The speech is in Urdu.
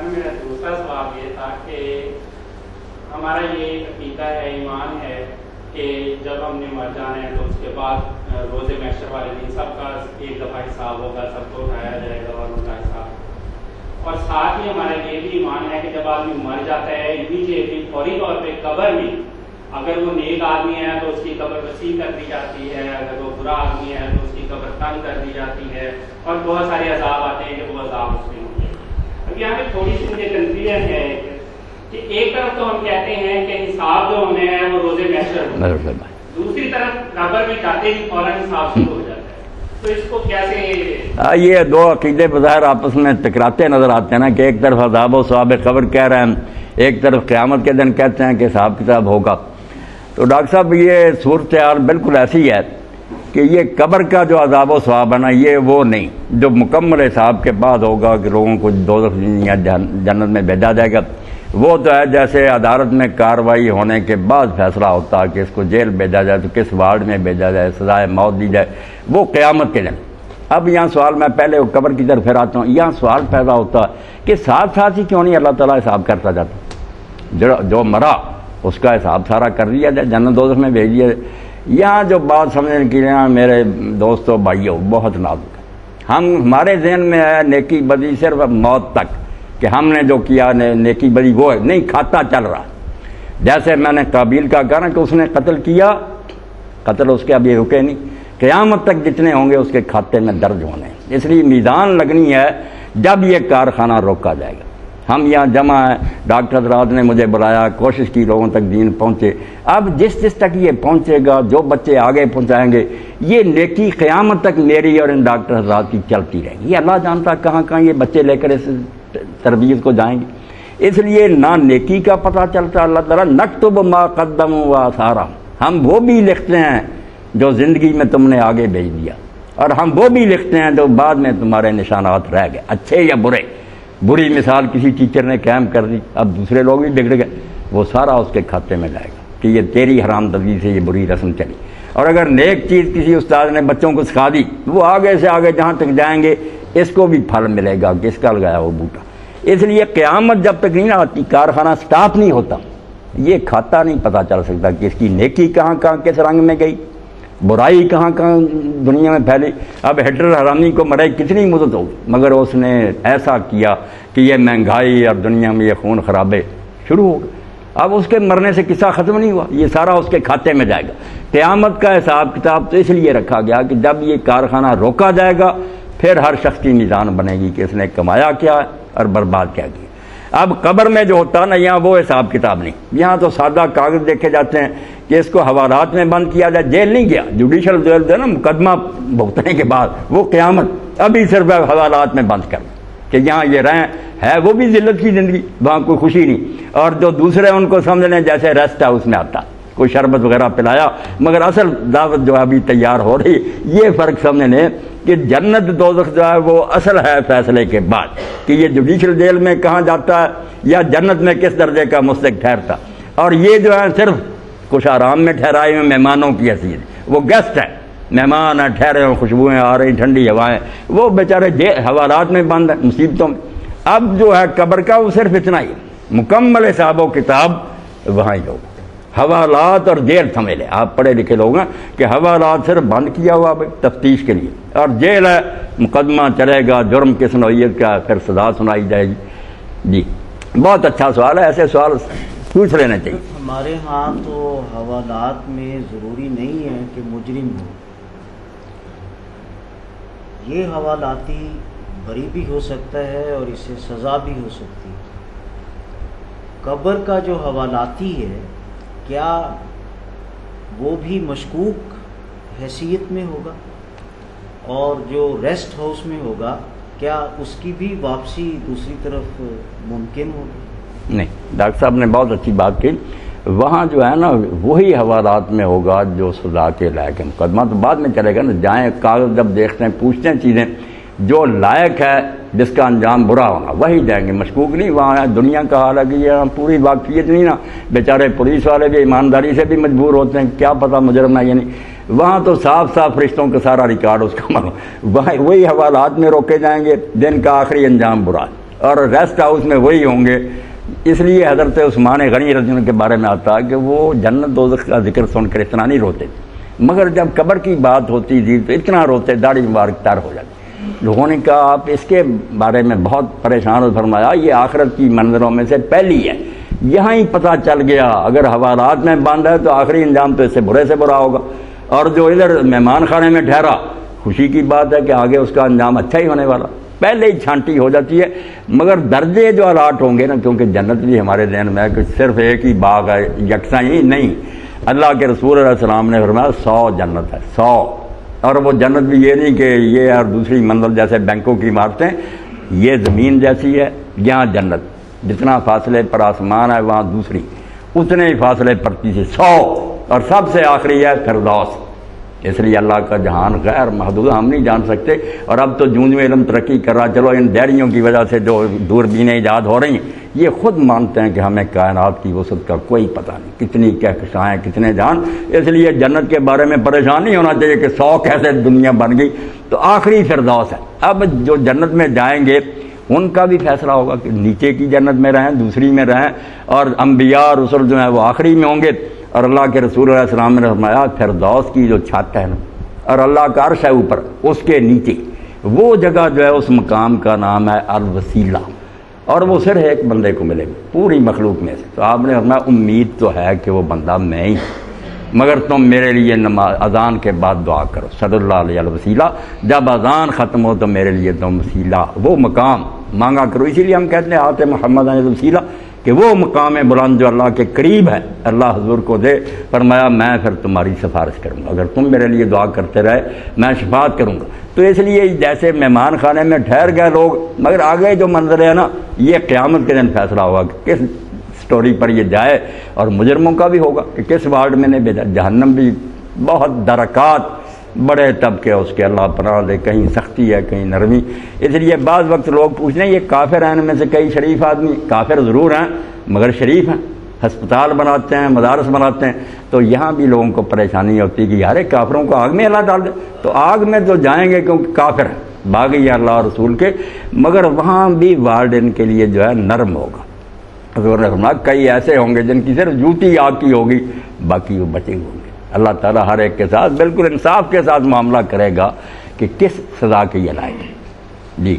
میرا دوسرا سوال یہ تھا کہ ہمارا یہ عقیدہ ہے، ایمان ہے کہ جب ہم نے مر جانا ہے تو اس کے بعد روز محشر والے دن سب کا ایک دفعہ حساب ہوگا، سب کو اٹھایا جائے گا اور ان کا حساب. اور ساتھ ہی ہمارا یہ بھی ایمان ہے کہ جب آدمی مر جاتا ہے امیڈیٹلی فوری طور پہ قبر میں اگر وہ نیک آدمی ہے تو اس کی قبر وسیع کر دی جاتی ہے، اگر وہ برا آدمی ہے تو اس کی قبر تنگ کر دی جاتی ہے، اور بہت سارے عذاب آتے ہیں کہ وہ عذاب اس میں ہوں گے. اب یہاں پہ تھوڑی سی مجھے کنفیوژن ہے کہ ایک طرف تو ہم کہتے ہیں کہ حساب جو ہونا ہے وہ روز محشر ہوگا، دوسری طرف قبر میں جاتے ہی فوراً حساب شروع ہو جاتا ہے، تو اس کو کیسے؟ یہ دو عقیدے بظاہر آپس میں ٹکراتے نظر آتے ہیں نا، کہ ایک طرف عذاب و ثواب قبر کہہ رہے ہیں، ایک طرف قیامت کے دن کہتے ہیں کہ حساب کتاب ہوگا. تو ڈاکٹر صاحب یہ صورتحال بالکل ایسی ہے کہ یہ قبر کا جو عذاب و ثواب ہے نا، یہ وہ نہیں جو مکمل حساب کے بعد ہوگا کہ لوگوں کو دوزخ یا جنت میں بھیجا جائے گا. وہ تو ہے جیسے عدالت میں کارروائی ہونے کے بعد فیصلہ ہوتا ہے کہ اس کو جیل بھیجا جائے تو کس وارڈ میں بھیجا جائے، سزائے موت دی جائے، وہ قیامت کے دن. اب یہاں سوال، میں پہلے قبر کی طرف پھر آتا ہوں، یہاں سوال پیدا ہوتا ہے کہ ساتھ ساتھ ہی کیوں نہیں اللہ تعالیٰ حساب کرتا جاتا؟ جو مرا اس کا حساب سارا کر دیا جائے، جنت دوزخ میں بھیج دیا جائے. یہاں جو بات سمجھنے کی میرے دوستوں بھائیوں بہت نازک ہے. ہمارے ذہن میں ہے نیکی بدی صرف موت تک، کہ ہم نے جو کیا نیکی بدی وہ ہے نہیں، کھاتا چل رہا. جیسے میں نے قابیل کا کہا نا کہ اس نے قتل کیا، قتل اس کے ابھی رکے نہیں، قیامت تک جتنے ہوں گے اس کے کھاتے میں درج ہونے. اس لیے میزان لگنی ہے جب یہ کارخانہ روکا جائے گا. ہم یہاں جمع ہیں، ڈاکٹر حضرات نے مجھے بلایا، کوشش کی لوگوں تک دین پہنچے. اب جس تک یہ پہنچے گا، جو بچے آگے پہنچائیں گے، یہ نیکی قیامت تک میری اور ان ڈاکٹر حضرات کی چلتی رہے گی. یہ اللہ جانتا کہاں کہاں یہ بچے لے کر اس تربیت کو جائیں گے. اس لیے نہ نیکی کا پتہ چلتا اللہ تعالیٰ، نکتب ما قدموا وآثارہم، ہم وہ بھی لکھتے ہیں جو زندگی میں تم نے آگے بھیج دیا، اور ہم وہ بھی لکھتے ہیں جو بعد میں تمہارے نشانات رہ گئے، اچھے یا برے. بری مثال کسی ٹیچر نے قائم کر دی، اب دوسرے لوگ بھی بگڑ گئے، وہ سارا اس کے کھاتے میں جائے گا کہ یہ تیری حرام دردی سے یہ بری رسم چلی. اور اگر نیک چیز کسی استاد نے بچوں کو سکھا دی، وہ آگے سے آگے جہاں تک جائیں گے اس کو بھی پھل ملے گا کہ اس کا لگایا وہ بوٹا. اس لیے قیامت جب تک نہیں آتی، کارخانہ سٹاپ نہیں ہوتا، یہ کھاتا نہیں پتہ چل سکتا کہ اس کی نیکی کہاں کہاں کس رنگ میں گئی، برائی کہاں کہاں دنیا میں پھیلی. اب ہٹلر حرامی کو مرے کتنی مدت ہوگی، مگر اس نے ایسا کیا کہ یہ مہنگائی اور دنیا میں یہ خون خرابے شروع ہو گئے. اب اس کے مرنے سے قصہ ختم نہیں ہوا، یہ سارا اس کے کھاتے میں جائے گا. قیامت کا حساب کتاب تو اس لیے رکھا گیا کہ جب یہ کارخانہ روکا جائے گا پھر ہر شخص کی میزان بنے گی کہ اس نے کمایا کیا اور برباد کیا کیا. اب قبر میں جو ہوتا نا، یہاں وہ حساب کتاب نہیں، یہاں تو سادہ کاغذ دیکھے جاتے ہیں کہ اس کو حوالات میں بند کیا جائے. جیل نہیں گیا، جوڈیشل جیل جو ہے نا مقدمہ بھگتنے کے بعد، وہ قیامت ابھی صرف حوالات میں بند کر کہ یہاں یہ رہیں. ہے وہ بھی ذلت کی زندگی، وہاں کوئی خوشی نہیں. اور جو دوسرے ان کو سمجھ لیں جیسے ریسٹ ہاؤس میں آتا، کوئی شربت وغیرہ پلایا، مگر اصل دعوت جو ہے ابھی تیار ہو رہی. یہ فرق سمجھ لیں کہ جنت دوزخ جو ہے وہ اصل ہے فیصلے کے بعد، کہ یہ جوڈیشل جیل میں کہاں جاتا ہے یا جنت میں کس درجے کا مستحق ٹھہرتا. اور یہ جو ہے صرف کچھ آرام میں ٹھہرائے ہوئے مہمانوں کی حیثیت، وہ گیسٹ ہے، مہمان ہیں، ٹھہرے ہوئے، خوشبوئیں آ رہی، ٹھنڈی ہوائیں، وہ بیچارے حوالات میں بند ہیں، مصیبتوں میں. اب جو ہے قبر کا وہ صرف اتنا ہی، مکمل حساب و کتاب وہاں ہی ہوگا. حوالات اور جیل سمجھ لیں، آپ پڑھے لکھے لوگ ہیں کہ حوالات صرف بند کیا ہوا تفتیش کے لیے، اور جیل ہے مقدمہ چلے گا، جرم کس نوعیت کا، پھر سزا سنائی جائے گی. جی بہت اچھا سوال ہے، ایسے سوال پوچھ لینا چاہیے. ہمارے ہاں تو حوالات میں ضروری نہیں ہے کہ مجرم ہو، یہ حوالاتی بری بھی ہو سکتا ہے اور اس سے سزا بھی ہو سکتی ہے. قبر کا جو حوالاتی ہے کیا وہ بھی مشکوک حیثیت میں ہوگا، اور جو ریسٹ ہاؤس میں ہوگا کیا اس کی بھی واپسی دوسری طرف ممکن ہوگی؟ نہیں، ڈاکٹر صاحب نے بہت اچھی بات کی. وہاں جو ہے نا وہی حوالات میں ہوگا جو سزا کے لائق ہے. مقدمہ تو بعد میں چلے گا نا، جائیں کاغذ جب دیکھتے ہیں پوچھتے ہیں چیزیں، جو لائق ہے جس کا انجام برا ہونا وہی جائیں گے، مشکوک نہیں. وہاں دنیا کا حال ہے کہ یہ پوری واقفیت نہیں نا، بیچارے پولیس والے بھی ایمانداری سے بھی مجبور ہوتے ہیں، کیا پتہ مجرم ہے یا نہیں. وہاں تو صاف صاف فرشتوں کا سارا ریکارڈ اس کا وہی حوالات میں روکے جائیں گے، دن کا آخری انجام برا. اور ریسٹ ہاؤس میں وہی ہوں گے. اس لیے حضرت عثمان غنی رضی اللہ عنہ کے بارے میں آتا کہ وہ جنت دوزخ کا ذکر سن کر اتنا نہیں روتے، مگر جب قبر کی بات ہوتی تھی تو اتنا روتے، داڑھی مبارک تر ہو جاتی. لوگوں نے کہا آپ اس کے بارے میں بہت پریشان ہو. فرمایا یہ آخرت کی منظروں میں سے پہلی ہے، یہاں ہی پتہ چل گیا اگر حوالات میں بند ہے تو آخری انجام تو اس سے برے سے برا ہوگا، اور جو ادھر مہمان خانے میں ٹھہرا خوشی کی بات ہے کہ آگے اس کا انجام اچھا ہی ہونے والا. پہلے ہی چھانٹی ہو جاتی ہے. مگر درجے جو الاٹ ہوں گے نا، کیونکہ جنت بھی ہمارے ذہن میں ہے کہ صرف ایک ہی باغ ہے، یکساں ہی نہیں. اللہ کے رسول علیہ السلام نے فرمایا 100 جنت ہے، 100. اور وہ جنت بھی یہ نہیں کہ یہ اور دوسری منزل جیسے بینکوں کی عمارتیں، یہ زمین جیسی ہے، یہاں جنت جتنا فاصلے پر آسمان ہے وہاں دوسری اتنے ہی فاصلے پر تیسری 100، اور سب سے آخری ہے فردوس. اس لیے اللہ کا جہان غیر محدود، ہم نہیں جان سکتے. اور اب تو جوں علم ترقی کر رہا، چلو ان ڈیریوں کی وجہ سے جو دوربینیں ایجاد ہو رہی ہیں یہ خود مانتے ہیں کہ ہمیں کائنات کی وسعت کا کوئی پتہ نہیں، کتنی کہکشائیں، کتنے جان. اس لیے جنت کے بارے میں پریشان نہیں ہونا چاہیے کہ 100 کیسے دنیا بن گئی. تو آخری فردوس ہے. اب جو جنت میں جائیں گے ان کا بھی فیصلہ ہوگا کہ نیچے کی جنت میں رہیں، دوسری میں رہیں، اور انبیاء اور رسول جو ہیں وہ آخری میں ہوں گے. اور اللہ کے رسول علیہ السلام نے فرمایا فردوس کی جو چھت ہے نا، اور اللہ کا عرش ہے اوپر، اس کے نیچے وہ جگہ جو ہے اس مقام کا نام ہے الوسیلہ، اور وہ صرف ایک بندے کو ملے گی پوری مخلوق میں سے. تو آپ نے فرمایا امید تو ہے کہ وہ بندہ میں ہی، مگر تم میرے لیے اذان کے بعد دعا کرو صلی اللہ علیہ وسیلہ. جب اذان ختم ہو تو میرے لیے تم وسیلہ، وہ مقام مانگا کرو. اسی لیے ہم کہتے ہیں آتے محمد علیہ وسیلہ، کہ وہ مقام بلند جو اللہ کے قریب ہے اللہ حضور کو دے. فرمایا میں پھر تمہاری سفارش کروں گا، اگر تم میرے لیے دعا کرتے رہے میں شفاعت کروں گا. تو اس لیے جیسے مہمان خانے میں ٹھہر گئے لوگ، مگر آگے جو منظر ہے نا یہ قیامت کے دن فیصلہ ہوگا کہ کس سٹوری پر یہ جائے. اور مجرموں کا بھی ہوگا کہ کس وارڈ میں نے بھیجا. جہنم بھی بہت درکات، بڑے طبقے اس کے، اللہ پناہ دے، کہیں سختی ہے کہیں نرمی. اس لیے بعض وقت لوگ پوچھتے ہیں یہ کافر ہیں، ان میں سے کئی شریف آدمی، کافر ضرور ہیں مگر شریف ہیں، ہسپتال بناتے ہیں، مدارس بناتے ہیں. تو یہاں بھی لوگوں کو پریشانی ہوتی کہ یار کافروں کو آگ میں اللہ ڈال دے. تو آگ میں تو جائیں گے کیونکہ کافر ہیں، باغی اللہ اور رسول کے، مگر وہاں بھی وارڈ ان کے لیے جو ہے نرم ہوگا. کئی ایسے ہوں گے جن کی صرف جوتی آگ کی ہوگی، باقی وہ بچے ہوں گے. اللہ تعالیٰ ہر ایک کے ساتھ بالکل انصاف کے ساتھ معاملہ کرے گا کہ کس سزا کے یہ لائق ہے. جی.